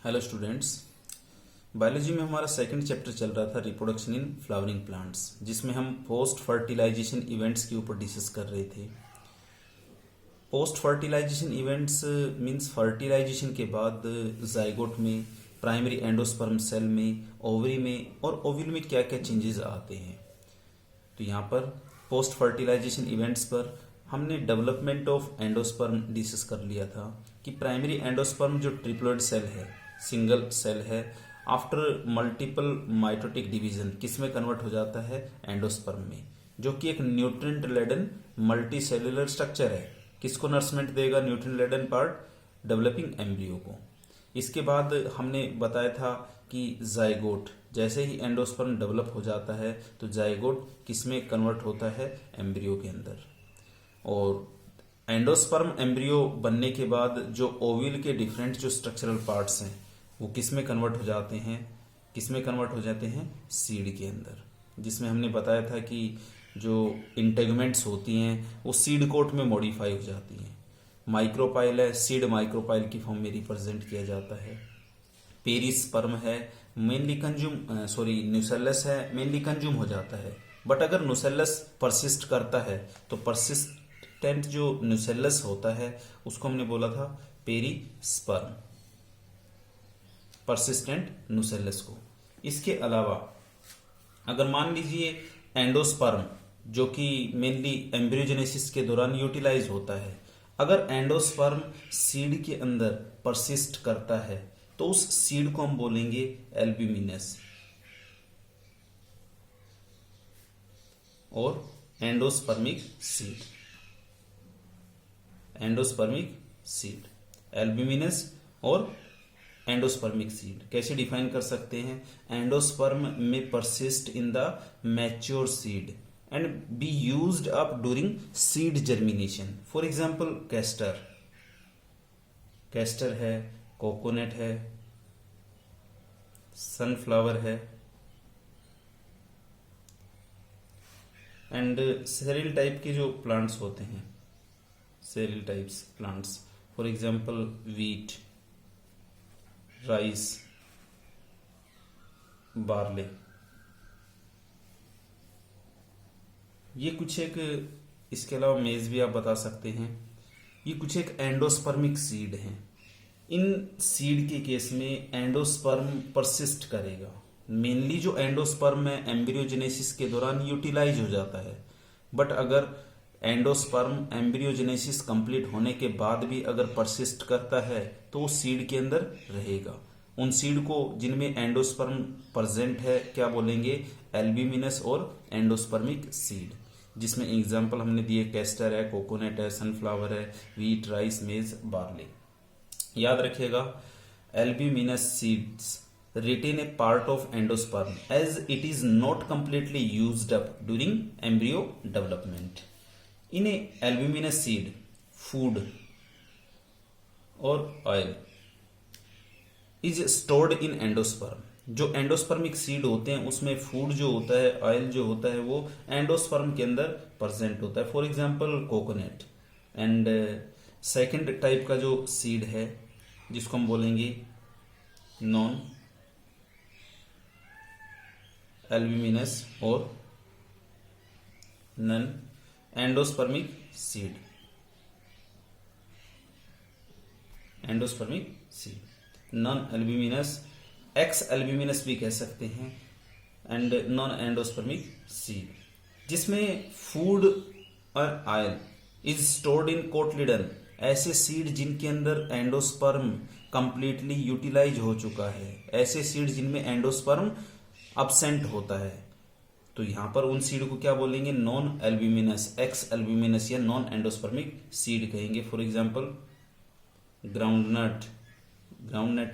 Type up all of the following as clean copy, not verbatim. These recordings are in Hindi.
Hello students. बायोलॉजी में हमारा सेकंड चैप्टर चल रहा था रिप्रोडक्शन इन फ्लावरिंग प्लांट्स, जिसमें हम पोस्ट फर्टिलाइजेशन इवेंट्स के ऊपर डिस्कस कर रहे थे। Post fertilisation events means fertilization के बाद जाइगोट में, प्राइमरी एंडोस्पर्म सेल में, ओवरी में और ओव्यूल में क्या क्या चेंजेस आते हैं। तो यहाँ पर पोस्ट फर्टिलाइजेशन इवेंट्स पर हमने डेवलपमेंट ऑफ एंडोस्पर्म डिस्कस कर लिया था कि प्राइमरी एंडोस्पर्म जो ट्रिप्लोइड सेल है, सिंगल सेल है, आफ्टर मल्टीपल माइटोटिक डिवीजन किस में कन्वर्ट हो जाता है, एंडोस्पर्म में, जो कि एक nutrient laden multicellular structure है। किसको नर्समेंट देगा? Nutrient laden part, developing embryo को। इसके बाद हमने बताया था कि जाइगोट, जैसे ही एंडोस्पर्म डेवलप हो जाता है तो जाइगोट किस में कन्वर्ट होता है, एम्ब्रियो के अंदर। और एंडोस्पर्म एम्ब्रियो बनने के बाद जो ओव्यूल के डिफरेंट जो स्ट्रक्चरल पार्ट्स हैं वो किस में कन्वर्ट हो जाते हैं, सीड के अंदर, जिसमें हमने बताया था कि जो इंटेगमेंट्स होती हैं वो सीड कोट में मॉडिफाई हो जाती हैं। माइक्रोपाइल है, सीड माइक्रोपाइल की फॉर्म में रिप्रेजेंट किया जाता है। पेरिस्पर्म है, मेनली कंज्यूम न्यूसेलस है, मेनली कंज्यूम हो जाता है। बट अगर न्यूसेलस परसिस्ट करता है तो परसिस्टेंट जो न्यूसेलस होता है उसको हमने बोला था पेरिस्पर्म, परसिस्टेंट न्यूसेलस को। इसके अलावा अगर मान लीजिए एंडोस्पर्म, जो कि मेनली एम्ब्रियोजेनेसिस के दौरान यूटिलाइज होता है, अगर एंडोस्पर्म सीड के अंदर परसिस्ट करता है तो उस सीड को हम बोलेंगे एल्ब्यूमिनस और एंडोस्पर्मिक सीड, एल्ब्यूमिनस और एंडोस्पर्मिक सीड कैसे डिफाइन कर सकते हैं? एंडोस्पर्म में persist in the mature seed and be used up during seed germination. For example castor है, कोकोनट है, सनफ्लावर है एंड सेरियल टाइप के जो प्लांट्स होते हैं, serial types plants, for example wheat, rice, barley, ये कुछ एक, इसके अलावा मेज भी आप बता सकते हैं। ये कुछ एक एंडोस्पर्मिक सीड हैं। इन सीड के केस में एंडोस्पर्म परसिस्ट करेगा। मेनली जो एंडोस्पर्म है एम्ब्रियोजेनेसिस के दौरान यूटिलाइज हो जाता है, बट अगर एंडोस्पर्म एम्ब्रियोजेनेसिस कंप्लीट होने के बाद भी अगर परसिस्ट करता है तो वो सीड के अंदर रहेगा। उन सीड को जिनमें एंडोस्पर्म प्रेजेंट है क्या बोलेंगे? एल्ब्यूमिनस और एंडोस्पर्मिक सीड, जिसमें एग्जाम्पल हमने दिए कैस्टर है, कोकोनट है, सनफ्लावर है, वीट, राइस, मेज, बार्ले। याद रखिएगा, albuminous seeds retain a part of endosperm as it is not completely used up during embryo development. In a albuminous seed, food or oil is stored in endosperm. जो एंडोस्पर्मिक सीड होते हैं उसमें फूड जो होता है, ऑयल जो होता है, वो एंडोस्पर्म के अंदर प्रेजेंट होता है। For example coconut. And second type का जो सीड है जिसको हम बोलेंगे नॉन एल्ब्यूमिनस और non endospermic seed, non albuminous, ex albuminous भी कह सकते हैं, एंड नॉन एंडोस्पर्मिक सीड, जिसमें फूड और oil is stored in cotyledon. ऐसे सीड जिनके अंदर एंडोस्पर्म कंप्लीटली यूटिलाइज हो चुका है, ऐसे सीड जिनमें एंडोस्पर्म अब्सेंट होता है, तो यहां पर उन सीड को क्या बोलेंगे? नॉन एल्ब्यूमिनस, एक्स एल्ब्यूमिनस या नॉन एंडोस्पर्मिक सीड कहेंगे। फॉर एग्जांपल ग्राउंडनट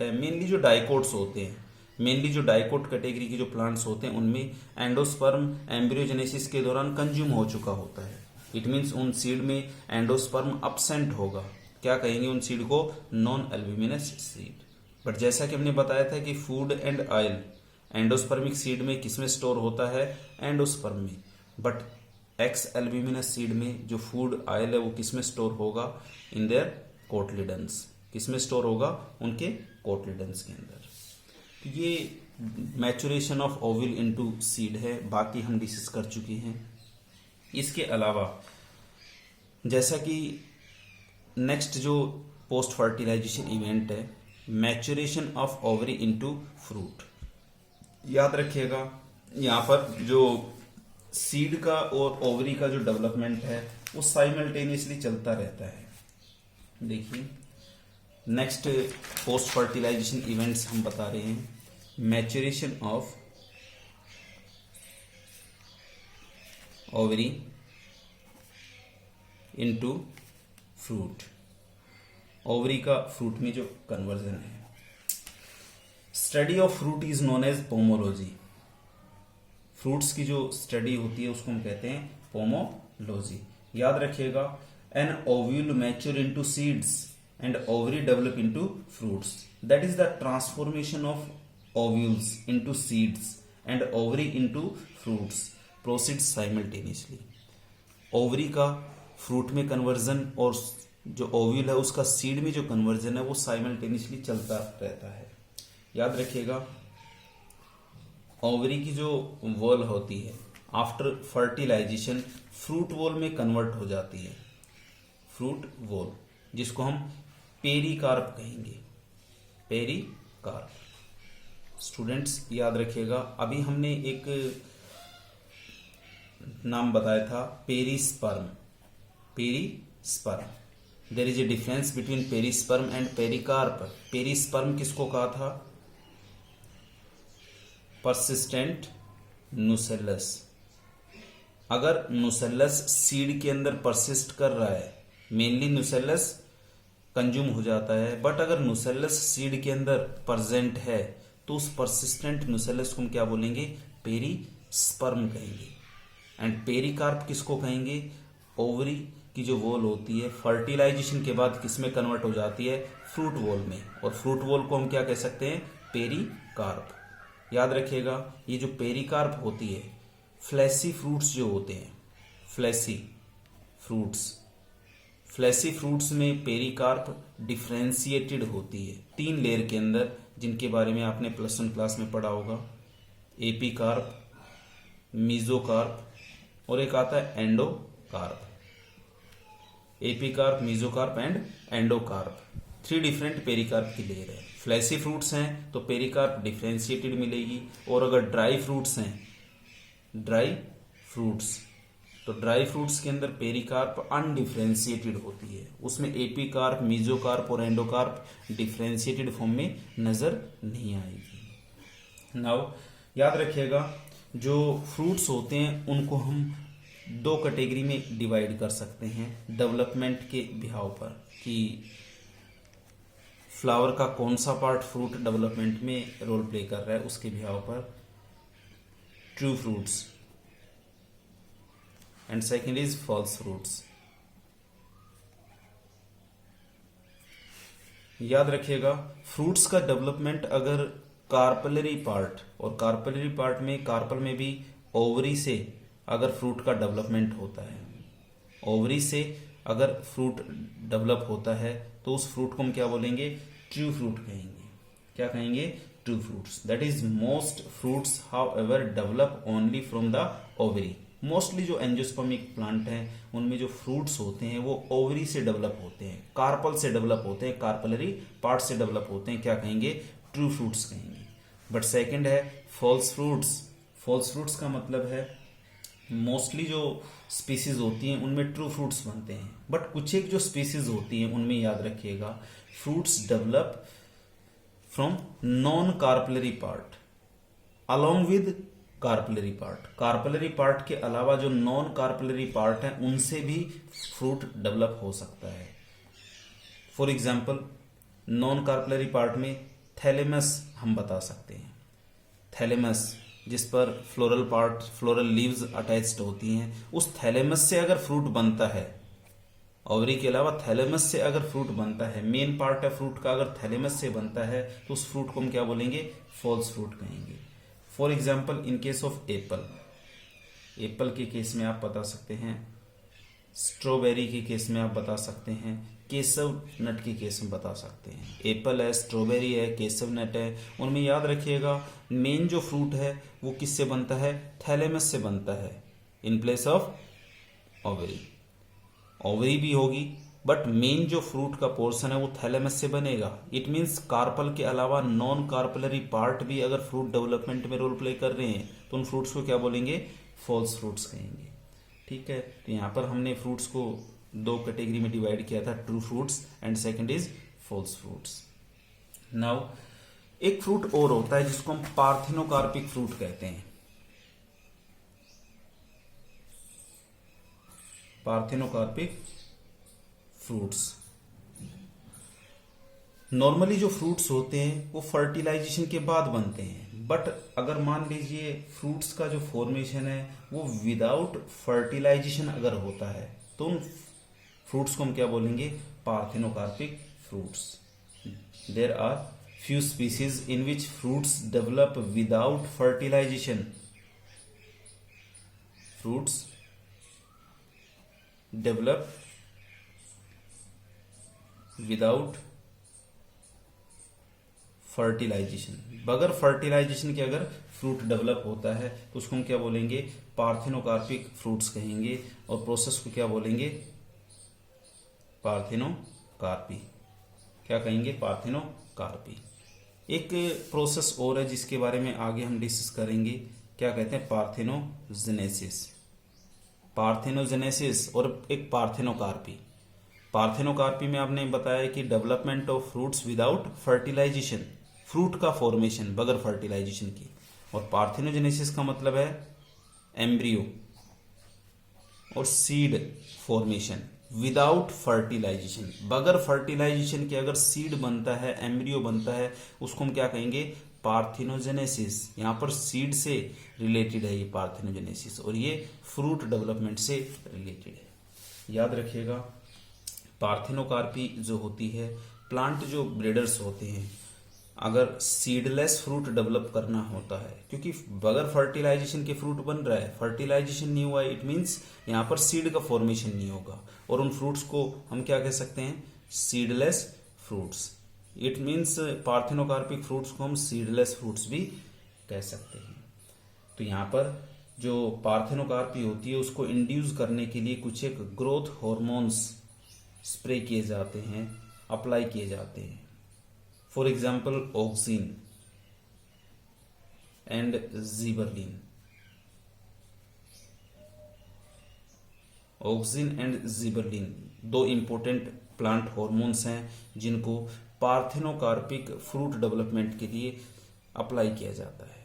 है। मेनली जो डाइकोट्स होते हैं, मेनली जो डाइकोट कैटेगरी के जो प्लांट्स होते हैं उनमें एंडोस्पर्म एम्ब्रियोजेनेसिस के दौरान कंज्यूम हो चुका होता है। इट मीन्स उन सीड में एंडोस्पर्म अब्सेंट होगा, क्या कहेंगे उन सीड को? Non albuminous seed. बट जैसा कि हमने बताया था कि food and oil endospermic seed में किसमें स्टोर होता है? एंडोस्पर्म में। बट एक्स एल्ब्यूमिनस सीड में जो फूड ऑयल है वो किसमें स्टोर होगा? In their cotyledons. किसमें स्टोर होगा? उनके कोटलिडन्स के अंदर। तो ये maturation of ovule into seed है, बाकी हम डिस्कस कर चुके हैं। इसके अलावा जैसा कि नेक्स्ट जो पोस्ट फर्टिलाइजेशन इवेंट है, maturation of ovary into fruit. याद रखिएगा यहाँ पर जो सीड का और ओवरी का जो डेवलपमेंट है वो साइमल्टेनियसली चलता रहता है। देखिए नेक्स्ट पोस्ट फर्टिलाइजेशन इवेंट्स हम बता रहे हैं, maturation of ovary into fruit. Ovary का फ्रूट में जो कन्वर्जन है। Study of fruit is known as pomology. Fruits की जो स्टडी होती है उसको हम कहते हैं पोमोलॉजी। याद रखिएगा, an ovule mature into seeds and ovary develop into fruits. That is the transformation of ovules into seeds and ovary into fruits proceeds simultaneously. Ovary का फ्रूट में कन्वर्जन और जो ओव्यूल है उसका सीड में जो कन्वर्जन है वो साइमल्टेनियसली चलता रहता है। याद रखिएगा, ओवरी की जो वॉल होती है आफ्टर फर्टिलाइजेशन फ्रूट वॉल में कन्वर्ट हो जाती है। फ्रूट वॉल जिसको हम पेरिकार्प कहेंगे, पेरिकार्प। स्टूडेंट्स याद रखिएगा, अभी हमने एक नाम बताया था perisperm. Perisperm, there is a difference between perisperm and pericarp. Perisperm किसको कहा था? Persistent nucellus. अगर नुसेलस सीड के अंदर परसिस्ट कर रहा है, मेनली नुसेलस कंज्यूम हो जाता है, बट अगर नुसेलस सीड के अंदर प्रेजेंट है तो उस परसिस्टेंट नुसेलस को हम क्या बोलेंगे? पेरिस्पर्म कहेंगे। एंड पेरिकार्प किसको कहेंगे? ओवरी की जो वॉल होती है फर्टिलाइजेशन के बाद किस में कन्वर्ट हो जाती है? फ्रूट वॉल में। और फ्रूट वॉल को हम क्या कह सकते हैं? पेरिकार्प। याद रखिएगा, ये जो पेरिकार्प होती है, फ्लैसी फ्रूट्स जो होते हैं, फ्लैसी फ्रूट्स में पेरिकार्प डिफ्रेंशिएटेड होती है 3 लेयर के अंदर, जिनके बारे में आपने +1 क्लास में पढ़ा होगा। एपिकार्प, मीजोकार्प और एक आता है endocarp. Epicarp, mesocarp and endocarp, 3 different pericarp की लेयर है। फ्लैसी फ्रूट्स हैं तो पेरिकार्प डिफ्रेंशिएटेड मिलेगी, और अगर ड्राई फ्रूट्स हैं, ड्राई फ्रूट्स के अंदर पेरिकार्प अनडिफ्रेंशिएटेड होती है। उसमें एपिकार्प, मीजोकार्प और एंडोकार्प डिफ्रेंशिएटेड फॉर्म में नजर नहीं आएगी। नाउ याद रखिएगा, जो फ्रूट्स होते हैं उनको हम 2 कैटेगरी में डिवाइड कर सकते हैं डेवलपमेंट के बिहाव पर, कि फ्लावर का कौन सा पार्ट फ्रूट डेवलपमेंट में रोल प्ले कर रहा है उसके बिहाव पर। True fruits and second is false fruits. याद रखिएगा, फ्रूट्स का डेवलपमेंट अगर कार्पलरी पार्ट, और कार्पलरी पार्ट में कार्पल में भी ओवरी से अगर फ्रूट का डेवलपमेंट होता है, ओवरी से अगर फ्रूट डेवलप होता है तो उस फ्रूट को हम क्या बोलेंगे? ट्रू फ्रूट कहेंगे। क्या कहेंगे? True fruits. That is most fruits however develop only from the ovary. Mostly जो एंजियोस्पर्मिक प्लांट हैं उनमें जो फ्रूट्स होते हैं वो ओवरी से डेवलप होते हैं, कार्पल से डेवलप होते हैं, कार्पलरी पार्ट से डेवलप होते हैं। क्या कहेंगे? ट्रू फ्रूट्स कहेंगे। बट सेकंड है फॉल्स फ्रूट्स। फॉल्स फ्रूट्स का मतलब है मोस्टली जो स्पीसीज होती हैं उनमें ट्रू फ्रूट्स बनते हैं, बट कुछ एक जो स्पीसीज होती हैं उनमें याद रखिएगा fruits develop from non carpellary part along with carpellary part. Carpellary part के अलावा जो नॉन कार्पलरी पार्ट है उनसे भी फ्रूट डेवलप हो सकता है। For example, non carpellary part में थैलेमस हम बता सकते हैं। थैलेमस जिस पर फ्लोरल लीव्स अटैच्ड होती हैं, उस थैलेमस से अगर फ्रूट बनता है, ओवरी के अलावा थैलेमस से अगर फ्रूट बनता है, मेन पार्ट है फ्रूट का अगर थैलेमस से बनता है तो उस फ्रूट को हम क्या बोलेंगे? फॉल्स फ्रूट कहेंगे। For example, in case of Apple के केस में आप बता सकते हैं, स्ट्रॉबेरी के केस में आप बता सकते हैं, केसव नट के केस में बता सकते हैं। एप्पल है, स्ट्रॉबेरी है, केसव नट है, उनमें याद रखिएगा मेन जो फ्रूट है वो किससे बनता है, थैलेमस से बनता है in place of ovary. Ovary भी होगी बट मेन जो फ्रूट का पोर्शन है वो थैलेमस से बनेगा। इट मीन्स कार्पल के अलावा नॉन कार्पलरी पार्ट भी अगर फ्रूट डेवलपमेंट में रोल प्ले कर रहे हैं तो उन फ्रूट्स को क्या बोलेंगे, फॉल्स फ्रूट्स कहेंगे। ठीक है, तो यहाँ पर हमने फ्रूट्स को दो कैटेगरी में डिवाइड किया था, true fruits and second is false fruits. Now एक फ्रूट और होता है जिसको हम पार्थेनोकार्पिक फ्रूट कहते हैं। Parthenocarpic fruits. नॉर्मली जो फ्रूट्स होते हैं वो फर्टिलाइजेशन के बाद बनते हैं, बट अगर मान लीजिए फ्रूट्स का जो फॉर्मेशन है वो विदाउट फर्टिलाइजेशन अगर होता है तो उन फ्रूट्स को हम क्या बोलेंगे, parthenocarpic fruits. There are few species in which fruits develop without fertilization. Fruits develop without fertilization. बगैर फर्टिलाइजेशन के अगर फ्रूट डेवलप होता है तो उसको हम क्या बोलेंगे, पार्थेनोकार्पिक फ्रूट्स कहेंगे, और प्रोसेस को क्या बोलेंगे, पार्थेनोकार्पी। क्या कहेंगे, पार्थेनोकार्पी। एक प्रोसेस और है जिसके बारे में आगे हम डिस्कस करेंगे, क्या कहते हैं, पार्थेनोजेनेसिस। पार्थेनोजेनेसिस और एक पार्थेनोकार्पी। पार्थेनोकार्पी में आपने बताया कि development of fruits without fertilisation, fruit का फॉर्मेशन बगैर फर्टिलाइजेशन की, और पार्थेनोजेनेसिस का मतलब है एम्ब्रियो और सीड फॉर्मेशन विदाउट फर्टिलाइजेशन। बगैर फर्टिलाइजेशन के अगर सीड बनता है, एम्ब्रियो बनता है, उसको हम क्या कहेंगे, पार्थेनोजेनेसिस। यहाँ पर सीड से रिलेटेड है ये पार्थेनोजेनेसिस, और ये फ्रूट डेवलपमेंट से रिलेटेड है। याद रखिएगा पार्थेनोकार्पी जो होती है, प्लांट जो ब्रीडर्स होते हैं, अगर सीडलेस फ्रूट डेवलप करना होता है, क्योंकि बगैर फर्टिलाइजेशन के फ्रूट बन रहा है, फर्टिलाइजेशन नहीं हुआ है, इट मीन्स यहाँ पर सीड का फॉर्मेशन नहीं होगा, और उन फ्रूट्स को हम क्या कह सकते हैं, seedless fruits. It means parthenocarpic fruits को हम सीडलेस फ्रूट्स भी कह सकते हैं। तो यहाँ पर जो पार्थेनोकार्पी होती है उसको इंड्यूस करने के लिए कुछ एक ग्रोथ हॉर्मोन्स स्प्रे किए जाते हैं, अप्लाई किए जाते हैं। For example auxin and gibberellin. Auxin and gibberellin दो इंपॉर्टेंट प्लांट हॉर्मोन्स हैं जिनको पार्थेनोकार्पिक फ्रूट डेवलपमेंट के लिए अप्लाई किया जाता है।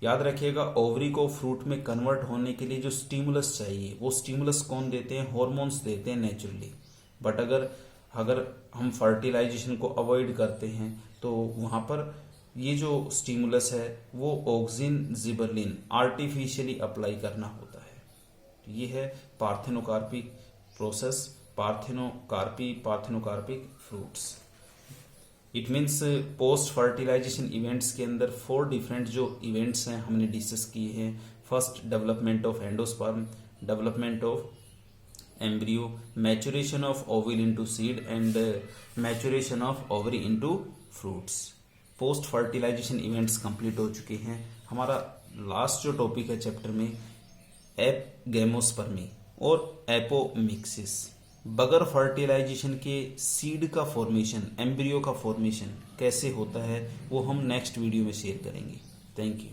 याद रखिएगा ओवरी को फ्रूट में कन्वर्ट होने के लिए जो स्टिमुलस चाहिए वो स्टिमुलस कौन देते हैं, हॉर्मोन्स देते हैं नेचुरली। बट अगर हम फर्टिलाइजेशन को अवॉइड करते हैं तो वहाँ पर ये जो स्टिमुलस है वो ऑक्सिन जिबरलिन आर्टिफिशियली अप्लाई करना होता है। तो ये है parthenocarpic process, parthenocarpic fruits. It means post fertilisation events के अंदर 4 डिफरेंट जो इवेंट्स हैं हमने डिस्कस किए हैं। First, development of endosperm, development of embryo, maturation of ovule into seed and maturation of ovary into fruits. Post fertilisation events complete हो चुके हैं। हमारा लास्ट जो टॉपिक है चैप्टर में एपगैमोस्पर्मी और एपोमिक्सिस। बगैर फर्टिलाइजेशन के सीड का फॉर्मेशन, एम्ब्रियो का फॉर्मेशन कैसे होता है वो हम नेक्स्ट वीडियो में शेयर करेंगे। Thank you.